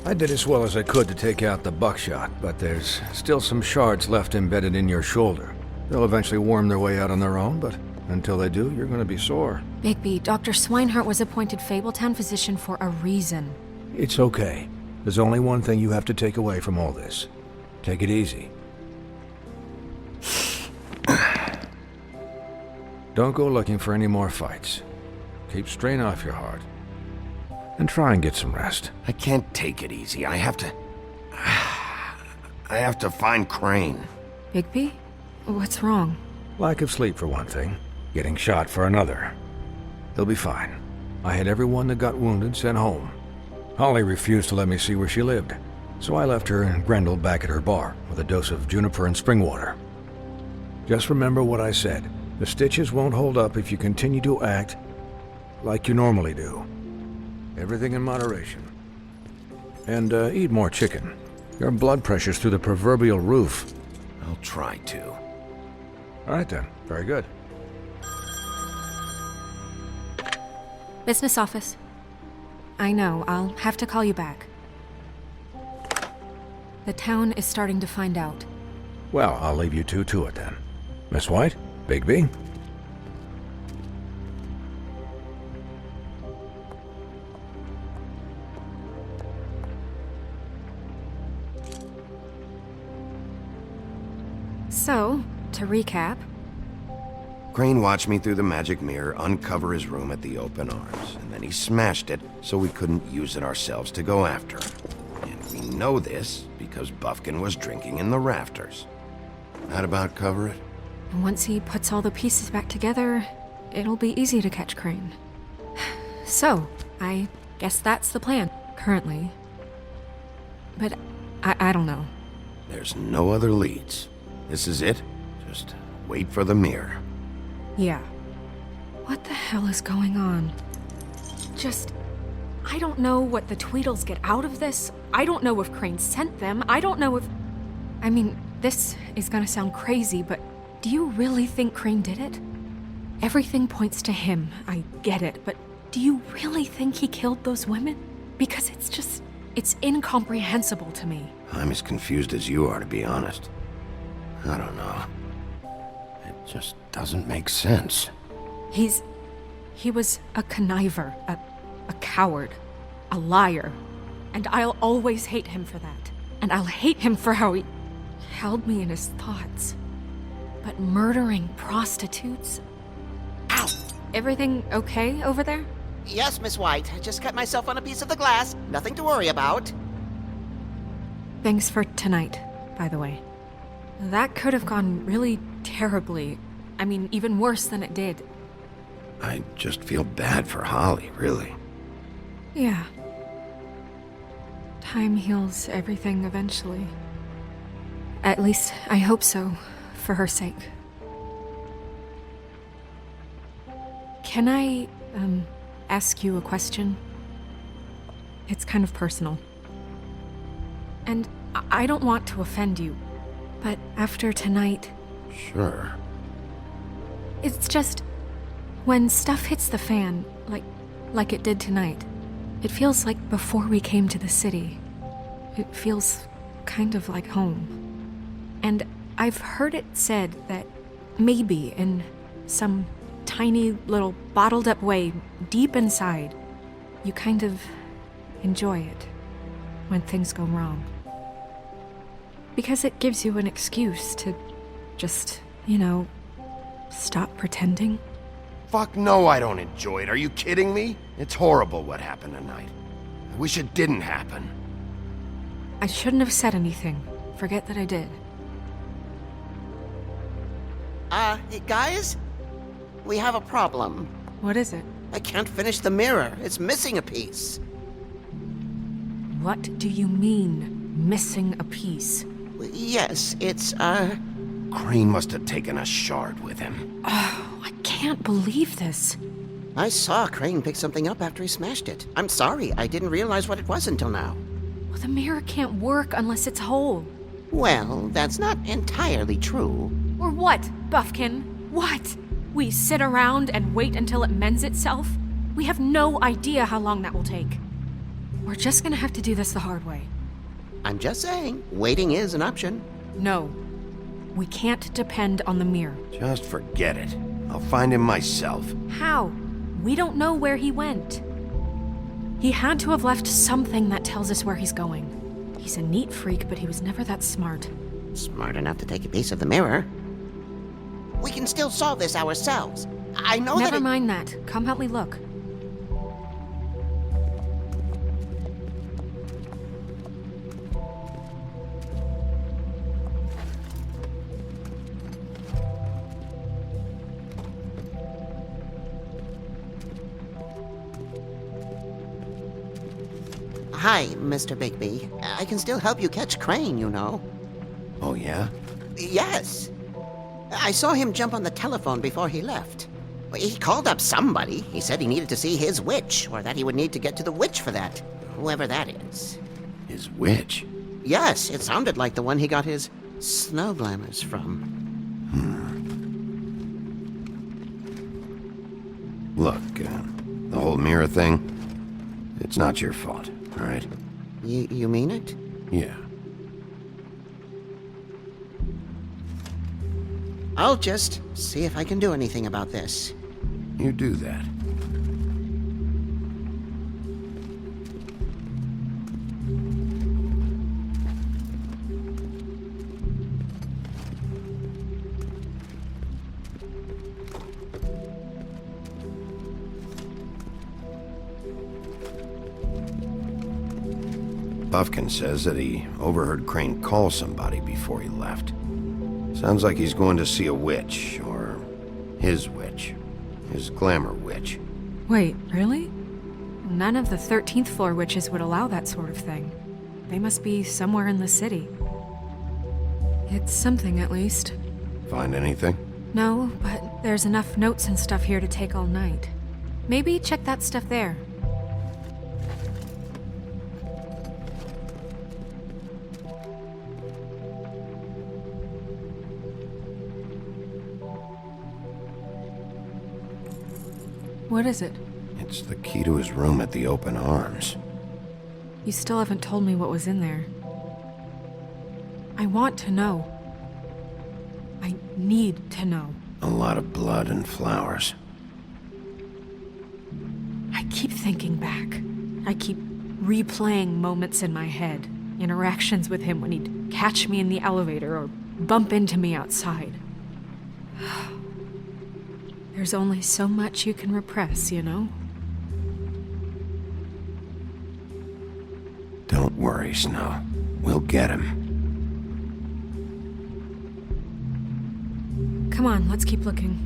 I did as well as I could to take out the buckshot, but there's still some shards left embedded in your shoulder. They'll eventually worm their way out on their own, but until they do, you're gonna be sore. Bigby, Dr. Swinehart was appointed Fabletown physician for a reason. It's okay. There's only one thing you have to take away from all this. Take it easy. Don't go looking for any more fights. Keep strain off your heart. And try and get some rest. I can't take it easy. I have to find Crane. Bigby? What's wrong? Lack of sleep for one thing. Getting shot for another. He'll be fine. I had everyone that got wounded sent home. Holly refused to let me see where she lived, so I left her and Grendel back at her bar with a dose of juniper and spring water. Just remember what I said. The stitches won't hold up if you continue to act like you normally do. Everything in moderation. And eat more chicken. Your blood pressure's through the proverbial roof. I'll try to. All right then. Very good. Business office. I know, I'll have to call you back. The town is starting to find out. Well, I'll leave you two to it then. Miss White? Bigby? So, to recap, Crane watched me through the magic mirror uncover his room at the Open Arms, and then he smashed it so we couldn't use it ourselves to go after him. And we know this because Bufkin was drinking in the rafters. That about cover it? once he puts all the pieces back together, it'll be easy to catch Crane. So, I guess that's the plan, currently. But I don't know. There's no other leads. This is it. Just wait for the mirror. Yeah. What the hell is going on? I don't know what the Tweedles get out of this. I don't know if Crane sent them. I don't know if... I mean, this is gonna sound crazy, but do you really think Crane did it? Everything points to him, I get it, but do you really think he killed those women? Because it's incomprehensible to me. I'm as confused as you are, to be honest. I don't know. It just doesn't make sense. He was a conniver, a coward, a liar. And I'll always hate him for that. And I'll hate him for how he held me in his thoughts. But murdering prostitutes? Ow! Everything okay over there? Yes, Miss White. I just cut myself on a piece of the glass. Nothing to worry about. Thanks for tonight, by the way. That could have gone really terribly. I mean, even worse than it did. I just feel bad for Holly, really. Yeah. Time heals everything eventually. At least, I hope so, for her sake. Can I, ask you a question? It's kind of personal. And I don't want to offend you, but after tonight... Sure. It's just... when stuff hits the fan, like it did tonight, it feels like before we came to the city. It feels kind of like home. And I've heard it said that maybe in some tiny little bottled up way deep inside, you kind of enjoy it when things go wrong. Because it gives you an excuse to just, stop pretending. Fuck no, I don't enjoy it. Are you kidding me? It's horrible what happened tonight. I wish it didn't happen. I shouldn't have said anything. Forget that I did. Hey, guys? We have a problem. What is it? I can't finish the mirror. It's missing a piece. What do you mean, missing a piece? Yes, it's, Crane must have taken a shard with him. Oh, I can't believe this. I saw Crane pick something up after he smashed it. I'm sorry, I didn't realize what it was until now. Well, the mirror can't work unless it's whole. Well, that's not entirely true. Or what, Bufkin? What? We sit around and wait until it mends itself? We have no idea how long that will take. We're just gonna have to do this the hard way. I'm just saying, waiting is an option. No. We can't depend on the mirror. Just forget it. I'll find him myself. How? We don't know where he went. He had to have left something that tells us where he's going. He's a neat freak, but he was never that smart. Smart enough to take a piece of the mirror. We can still solve this ourselves. I know Never mind that. Come help me look. Hi, Mr. Bigby. I can still help you catch Crane, you know. Oh, yeah? Yes. I saw him jump on the telephone before he left. He called up somebody. He said he needed to see his witch, or that he would need to get to the witch for that. Whoever that is. His witch? Yes, it sounded like the one he got his snow glamours from. Look, the whole mirror thing, it's not your fault, all right? You mean it? Yeah. I'll just see if I can do anything about this. You do that. Buffkin says that he overheard Crane call somebody before he left. Sounds like he's going to see a witch, or his witch. His glamour witch. Wait, really? None of the 13th floor witches would allow that sort of thing. They must be somewhere in the city. It's something, at least. Find anything? No, but there's enough notes and stuff here to take all night. Maybe check that stuff there. What is it? It's the key to his room at the Open Arms. You still haven't told me what was in there. I want to know. I need to know. A lot of blood and flowers. I keep thinking back. I keep replaying moments in my head. Interactions with him when he'd catch me in the elevator or bump into me outside. There's only so much you can repress, you know? Don't worry, Snow. We'll get him. Come on, let's keep looking.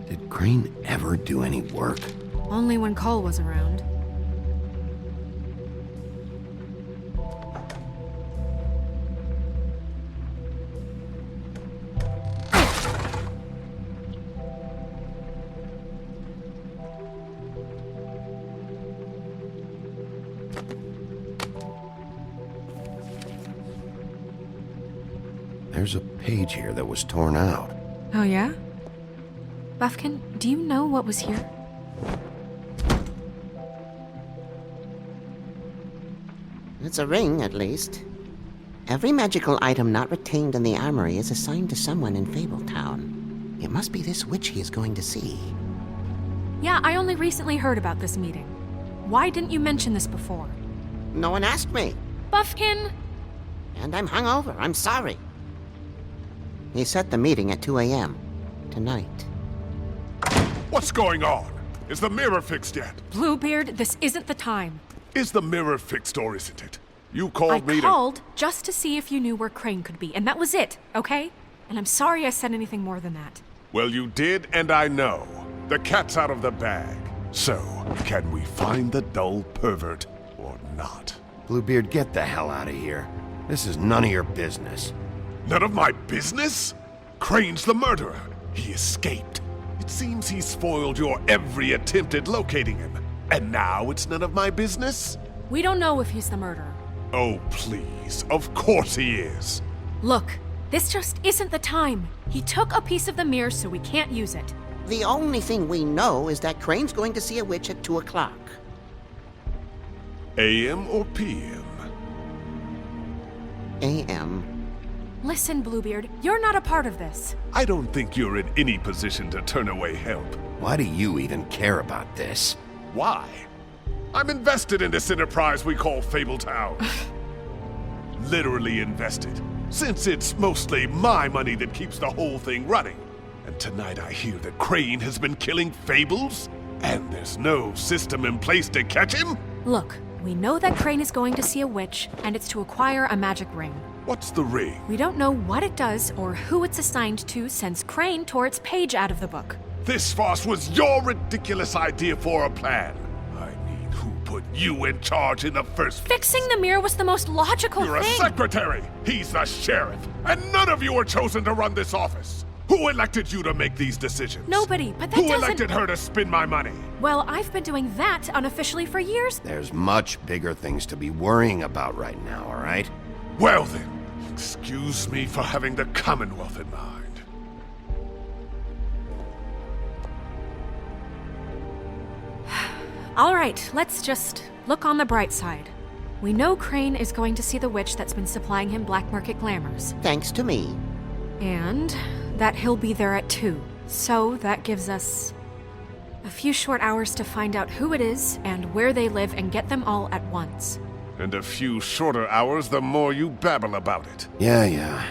Did Crane ever do any work? Only when Cole was around. There's a page here that was torn out. Oh, yeah? Buffkin, do you know what was here? It's a ring, at least. Every magical item not retained in the armory is assigned to someone in Fabletown. It must be this witch he is going to see. Yeah, I only recently heard about this meeting. Why didn't you mention this before? No one asked me, Buffkin! and I'm hungover. I'm sorry. He set the meeting at 2 a.m. tonight. What's going on? Is the mirror fixed yet? Bluebeard, this isn't the time. Is the mirror fixed or isn't it? You I called me called just to see if you knew where Crane could be, and that was it, okay? And I'm sorry I said anything more than that. Well, you did, and I know. The cat's out of the bag. So, can we find the dull pervert or not? Bluebeard, get the hell out of here. This is none of your business. None of my business? Crane's the murderer. He escaped. It seems he spoiled your every attempt at locating him. And now it's none of my business? We don't know if he's the murderer. Oh, please. Of course he is. Look, this just isn't the time. He took a piece of the mirror, so we can't use it. The only thing we know is that Crane's going to see a witch at 2 o'clock. AM or PM? A.M. Listen, Bluebeard, you're not a part of this. I don't think you're in any position to turn away help. Why do you even care about this? Why? I'm invested in this enterprise we call Fabletown. Literally invested, since it's mostly my money that keeps the whole thing running. And tonight I hear that Crane has been killing Fables, and there's no system in place to catch him? Look, we know that Crane is going to see a witch, and it's to acquire a magic ring. What's the ring? We don't know what it does or who it's assigned to since Crane tore its page out of the book. This farce was your ridiculous idea for a plan. I mean, who put you in charge in the first place? Fixing the mirror was the most logical You're a thing. secretary! He's the sheriff! And none of you were chosen to run this office! Who elected you to make these decisions? Nobody, but that Who doesn't... elected her to spend my money? Well, I've been doing that unofficially for years. There's much bigger things to be worrying about right now, all right? Well then, excuse me for having the Commonwealth in mind. All right, let's just look on the bright side. We know Crane is going to see the witch that's been supplying him black market glamours. Thanks to me. And that he'll be there at 2. So that gives us a few short hours to find out who it is and where they live and get them all at once. And a few shorter hours the more you babble about it. Yeah.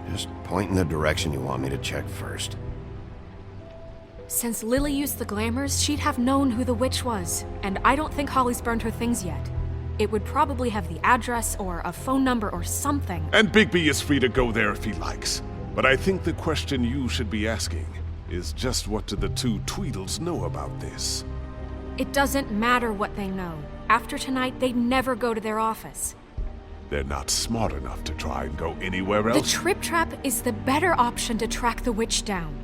Just point in the direction you want me to check first. Since Lily used the glamours, she'd have known who the witch was, and I don't think Holly's burned her things yet. It would probably have the address or a phone number or something. And Bigby is free to go there if he likes. But I think the question you should be asking is just what do the two Tweedles know about this? It doesn't matter what they know. After tonight, they'd never go to their office. They're not smart enough to try and go anywhere The else. Trip Trap is the better option to track the witch down.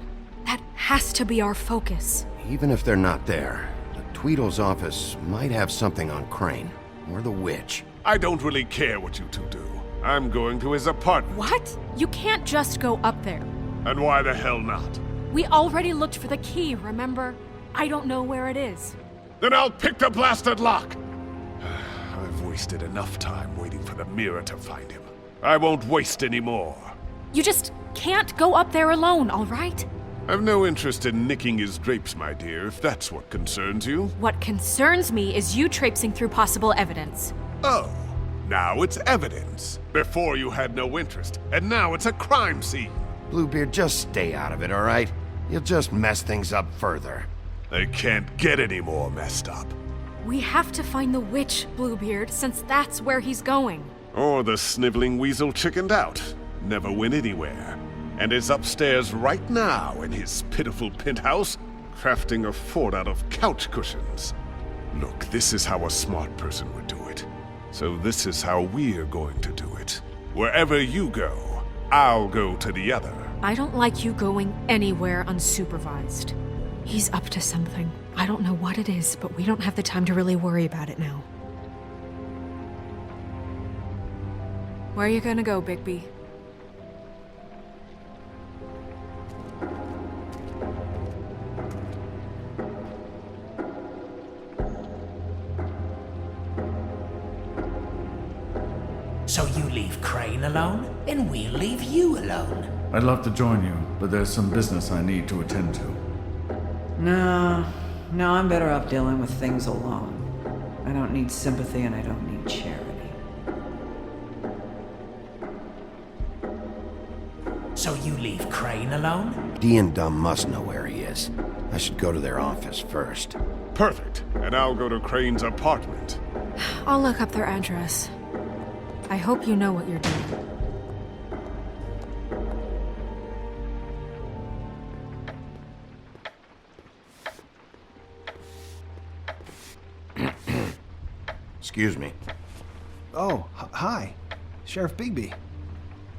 That has to be our focus. Even if they're not there, the Tweedle's office might have something on Crane. Or the witch. I don't really care what you two do. I'm going to his apartment. What? You can't just go up there. And why the hell not? We already looked for the key, remember? I don't know where it is. Then I'll pick the blasted lock! I've wasted enough time waiting for the mirror to find him. I won't waste any more. You just can't go up there alone, all right? I've no interest in nicking his drapes, my dear, if that's what concerns you. What concerns me is you traipsing through possible evidence. Oh, now it's evidence. Before you had no interest, and now it's a crime scene. Bluebeard, just stay out of it, all right? You'll just mess things up further. They can't get any more messed up. We have to find the witch, Bluebeard, since that's where he's going. Or the sniveling weasel chickened out, never went anywhere, and is upstairs right now in his pitiful penthouse, crafting a fort out of couch cushions. Look, this is how a smart person would do it. So this is how we're going to do it. Wherever you go, I'll go to the other. I don't like you going anywhere unsupervised. He's up to something. I don't know what it is, but we don't have the time to really worry about it now. Where are you gonna go, Bigby? So you leave Crane alone, and we'll leave you alone. I'd love to join you, but there's some business I need to attend to. No, I'm better off dealing with things alone. I don't need sympathy and I don't need charity. So you leave Crane alone? Dee and Dumb must know where he is. I should go to their office first. Perfect. And I'll go to Crane's apartment. I'll look up their address. I hope you know what you're doing. Excuse me. Oh, hi. Sheriff Bigby.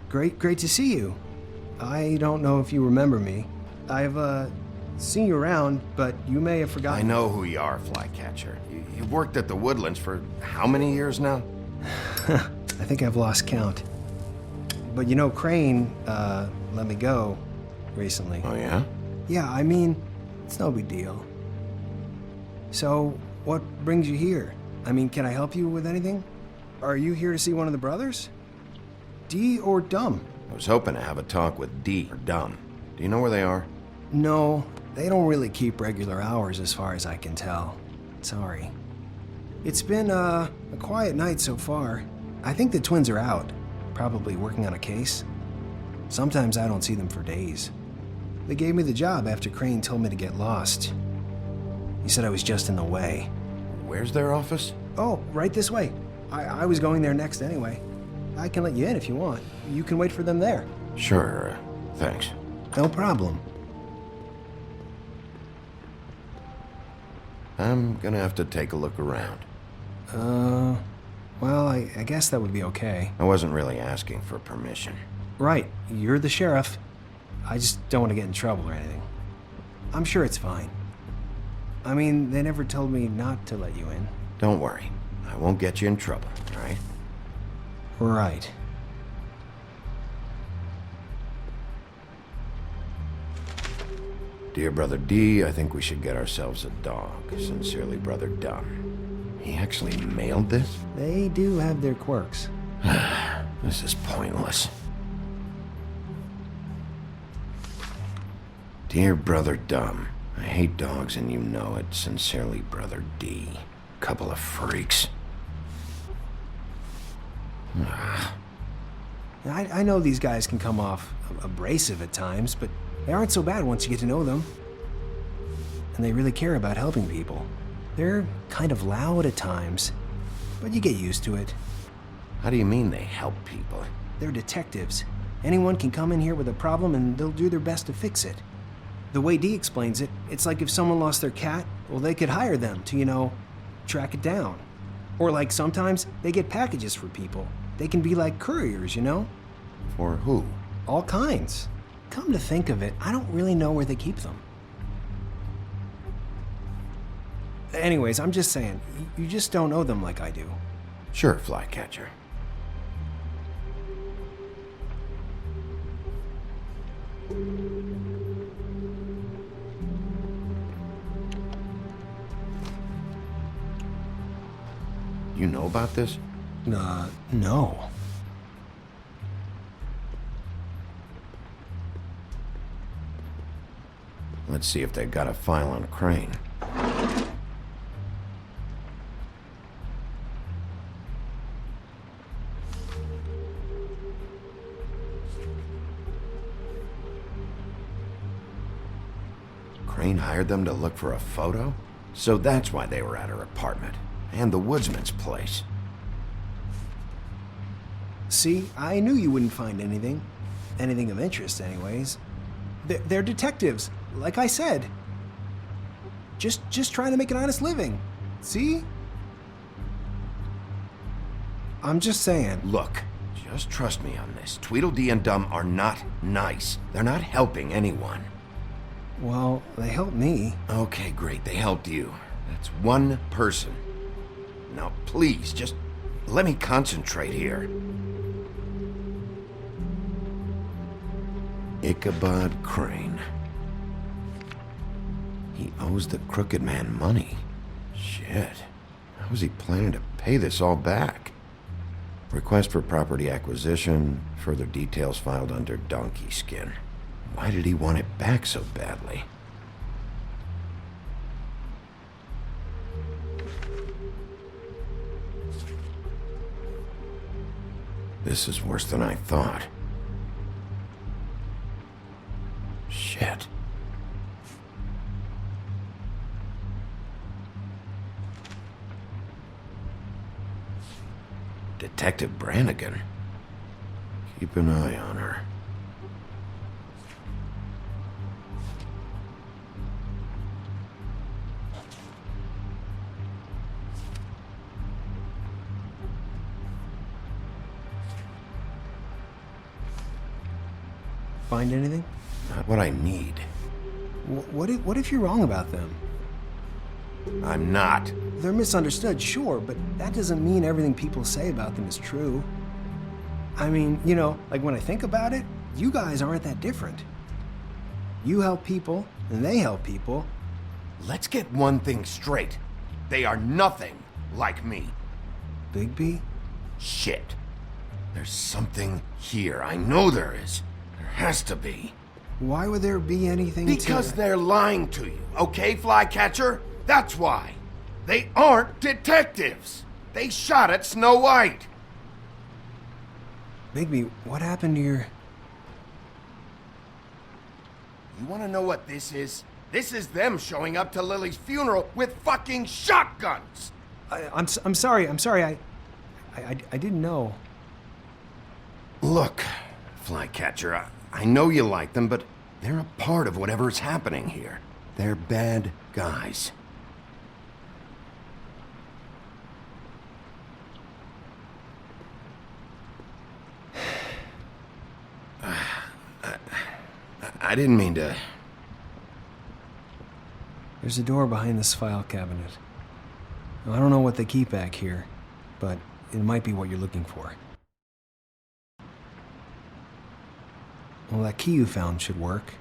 Great to see you. I don't know if you remember me. I've, seen you around, but you may have I forgotten. know who you are, Flycatcher. You've worked at the Woodlands for how many years now? I think I've lost count. But you know, Crane, let me go recently. Oh, yeah? Yeah, I mean, it's no big deal. So, what brings you here? I mean, can I help you with anything? Are you here to see one of the brothers? D or Dumb? I was hoping to have a talk with D or Dumb. Do you know where they are? No, they don't really keep regular hours as far as I can tell. Sorry. It's been, a quiet night so far. I think the twins are out, probably working on a case. Sometimes I don't see them for days. They gave me the job after Crane told me to get lost. He said I was just in the way. Where's their office? Oh, right this way. I was going there next anyway. I can let you in if you want. You can wait for them there. Sure, thanks. No problem. I'm gonna have to take a look around. Well, I guess that would be okay. I wasn't really asking for permission. Right, you're the sheriff. I just don't want to get in trouble or anything. I'm sure it's fine. I mean, they never told me not to let you in. Don't worry. I won't get you in trouble, all right? Right. Dear Brother D, I think we should get ourselves a dog. Sincerely, Brother Dumb. He actually mailed this? They do have their quirks. This is pointless. Dear Brother Dumb, I hate dogs and you know it. Sincerely, Brother D. Couple of freaks. I know these guys can come off abrasive at times, but they aren't so bad once you get to know them. And they really care about helping people. They're kind of loud at times, but you get used to it. How do you mean they help people? They're detectives. Anyone can come in here with a problem and they'll do their best to fix it. The way Dee explains it, it's like if someone lost their cat, well, they could hire them to, you know, track it down. Or like sometimes they get packages for people. They can be like couriers, you know? For who? All kinds. Come to think of it, I don't really know where they keep them. Anyways, I'm just saying, you just don't know them like I do. Sure, Flycatcher. You know about this? No. Let's see if they got a file on Crane. Crane hired them to look for a photo? So that's why they were at her apartment. And the woodsman's place. See, I knew you wouldn't find anything. Anything of interest, anyways. They're detectives, like I said. Just trying to make an honest living. See? I'm just saying. Look, just trust me on this. Tweedledee and Dumb are not nice. They're not helping anyone. Well, they helped me. Okay, great. They helped you. That's one person. Now, please, just let me concentrate here. Ichabod Crane. He owes the Crooked Man money. Shit. How is he planning to pay this all back? Request for property acquisition. Further details filed under Donkey Skin. Why did he want it back so badly? This is worse than I thought. Shit. Detective Brannigan. Keep an eye on her. Find anything? Not what I need. What if you're wrong about them? I'm not. They're misunderstood, sure, but that doesn't mean everything people say about them is true. I mean, you know, like when I think about it, you guys aren't that different. You help people, and they help people. Let's get one thing straight. They are nothing like me. Bigby? Shit. There's something here. I know there is. There has to be. Why would there be anything Because to... they're lying to you, okay, Flycatcher? That's why. They aren't detectives. They shot at Snow White. Bigby, what happened to your... You want to know what this is? This is them showing up to Lily's funeral with fucking shotguns. I'm sorry. I didn't know. Look, Flycatcher, I know you like them, but they're a part of whatever's happening here. They're bad guys. I didn't mean to... There's a door behind this file cabinet. Now, I don't know what they keep back here, but it might be what you're looking for. Well, that key you found should work.